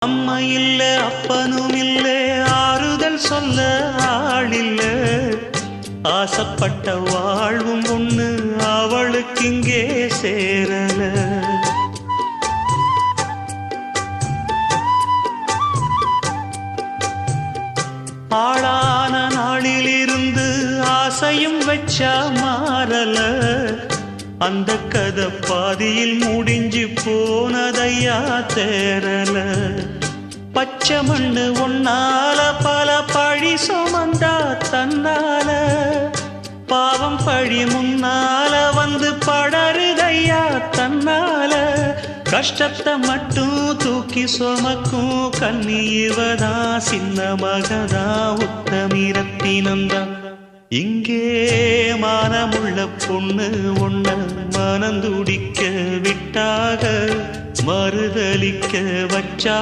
அம்மா இல்ல அப்பனும் இல்ல ஆறுதல் சொல்ல ஆளில்ல ஆசைப்பட்ட வாழ்வும் ஒண்ணு அவளுக்கு இங்கே சேரல ஆளான நாளிலிருந்து ஆசையும் வச்சா மாறல அந்த கதை பாதியில் முடிஞ்சு போனதையா தேரல பச்சை மண்ணு ஒன்னால பல பழி சுமந்தா தன்னால பாவம் பழி முன்னால வந்து படருதையா தன்னால கஷ்டத்தை மட்டும் தூக்கி சுமக்கும் கண்ணீவதா சின்ன மகதா உத்தமிரத்தினந்தா இங்கே மானமுள்ள பொண்ணு ஒண்ண மனந்துடிக்க விட்டாக மறுதலிக்க வச்சா